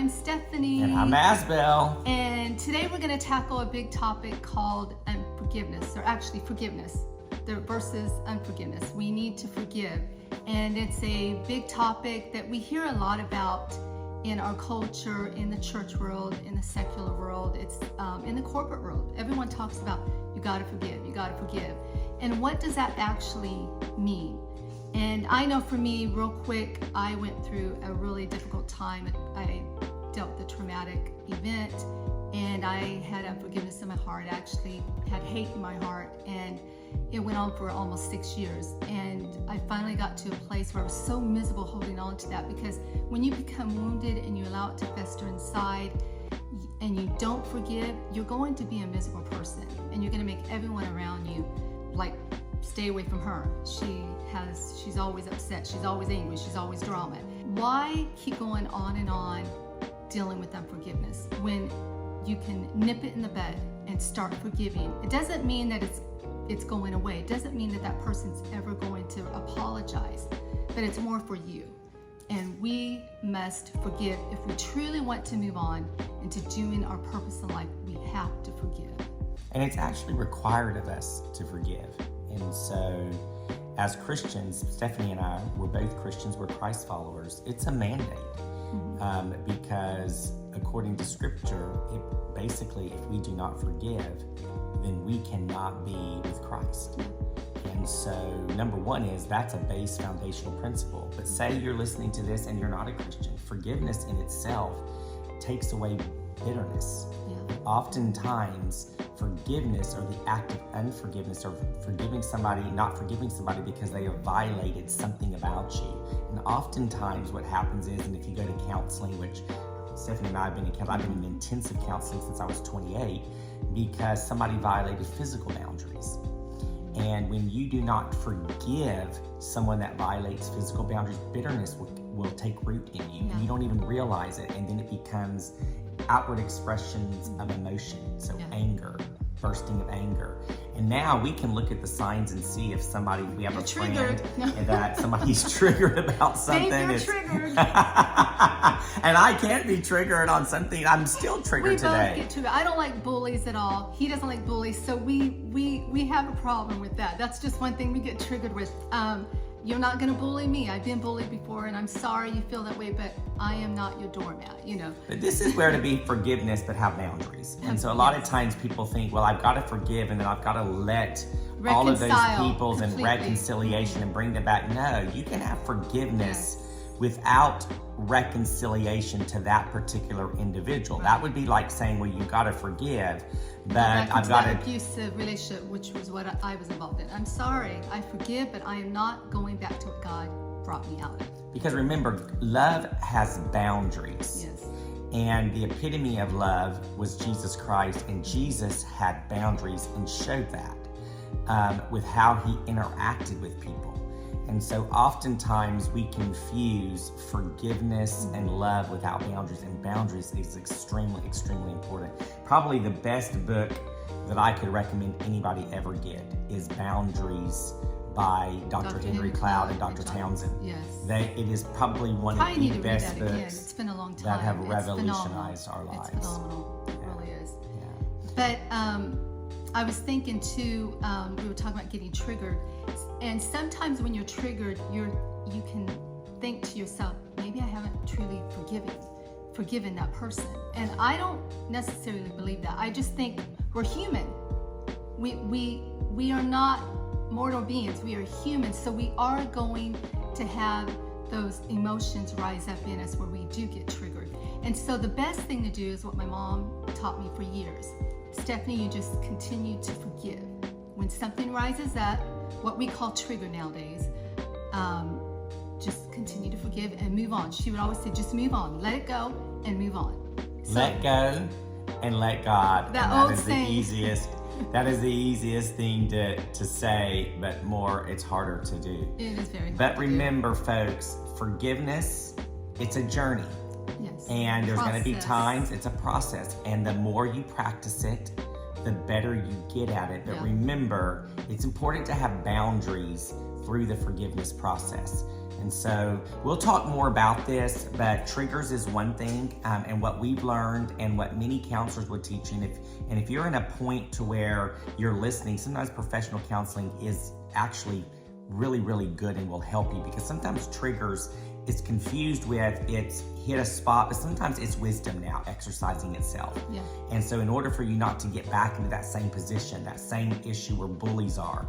I'm Stephanie. And I'm Asbel. And today we're going to tackle a big topic called forgiveness, or actually forgiveness versus unforgiveness. We need to forgive. And it's a big topic that we hear a lot about in our culture, in the church world, in the secular world. It's in the corporate world. Everyone talks about you got to forgive, you got to forgive. And what does that actually mean? And I know for me, real quick, I went through a really difficult time. I dealt with a traumatic event, and I had unforgiveness in my heart. I actually had hate in my heart, and it went on for almost 6 years. And I finally got to a place where I was so miserable holding on to that, because when you become wounded and you allow it to fester inside and you don't forgive, you're going to be a miserable person, and you're going to make everyone around you like stay away from her. She's always upset, she's always angry, she's always drama. Why keep going on and on dealing with unforgiveness when you can nip it in the bud and start forgiving? It doesn't mean that it's going away. It doesn't mean that that person's ever going to apologize, but it's more for you. And we must forgive. If we truly want to move on into doing our purpose in life, we have to forgive. And it's actually required of us to forgive. And so, as Christians, Stephanie and I, we're both Christians, we're Christ followers. It's a mandate. Because according to Scripture, basically, if we do not forgive, then we cannot be with Christ. And so, number one is that's a base foundational principle. But say you're listening to this and you're not a Christian. Forgiveness in itself takes away bitterness. Oftentimes, forgiveness or the act of unforgiveness, or forgiving somebody, not forgiving somebody because they have violated something about you. And oftentimes what happens is, and if you go to counseling, which Stephanie and I have been in counseling, I've been in intensive counseling since I was 28, because somebody violated physical boundaries. And when you do not forgive someone that violates physical boundaries, bitterness will take root in you, and you don't even realize it, and then it becomes outward expressions of emotion. So anger, bursting of anger. And now we can look at the signs and see if we have a friend that somebody's triggered about something. You're triggered. And I can't be triggered on something. I'm still triggered today. We both get triggered. I don't like bullies at all. He doesn't like bullies. So we have a problem with that. That's just one thing we get triggered with. You're not going to bully me. I've been bullied before, and I'm sorry you feel that way, but I am not your doormat, But this is where to be forgiveness, but have boundaries. And so a lot of times people think, well, I've got to forgive, and then I've got to let all of those peoples and reconciliation and bring them back. No, you can have forgiveness without reconciliation to that particular individual. That would be like saying, well, you got to forgive, but I've got to abusive relationship, which was what I was involved in. I'm sorry, I forgive, but I am not going back to what God brought me out of. Because remember, love has boundaries. Yes. And the epitome of love was Jesus Christ, and Jesus had boundaries and showed that with how he interacted with people. And so oftentimes we confuse forgiveness and love without boundaries, and boundaries is extremely, extremely important. Probably the best book that I could recommend anybody ever get is Boundaries by Dr. Henry Cloud and Dr. Townsend. Yes. It is probably one of the best books It's been a long time. that have revolutionized our lives. It's phenomenal. It really is. Yeah. But I was thinking too, we were talking about getting triggered. And sometimes when you're triggered, you can think to yourself, maybe I haven't truly forgiven that person. And I don't necessarily believe that. I just think we're human. We are not mortal beings. We are humans. So we are going to have those emotions rise up in us where we do get triggered. And so the best thing to do is what my mom taught me for years. Stephanie, you just continue to forgive. When something rises up, what we call trigger nowadays, just continue to forgive and move on. She would always say, just move on, let it go and move on. So, let go and let God. That is saying. The easiest. That is the easiest thing to say, but it's harder to do. It is very hard. But remember, folks, forgiveness, it's a journey. Yes. And there's going to be times, it's a process. And the more you practice it, the better you get at it. But remember, it's important to have boundaries through the forgiveness process. And so we'll talk more about this, but triggers is one thing, and what we've learned and what many counselors would teach. And if you're in a point to where you're listening, sometimes professional counseling is actually really, really good and will help you, because sometimes triggers is confused with it's hit a spot, but sometimes it's wisdom now exercising itself. Yeah. And so in order for you not to get back into that same position, that same issue where bullies are,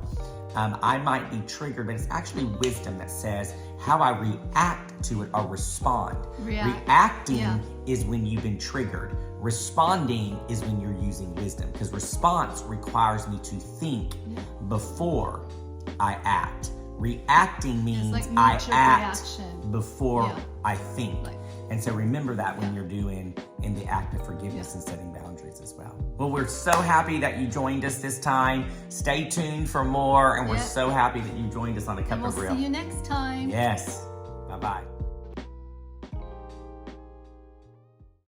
I might be triggered, but it's actually wisdom that says how I react to it or respond. Reacting is when you've been triggered. Responding is when you're using wisdom, because response requires me to think before I act. Reacting means like I act reaction before I think. And so remember that when you're doing in the act of forgiveness and setting boundaries as well. Well, we're so happy that you joined us this time. Stay tuned for more, and we're so happy that you joined us on A Cup of Real. We'll see you next time. Yes. Bye-bye.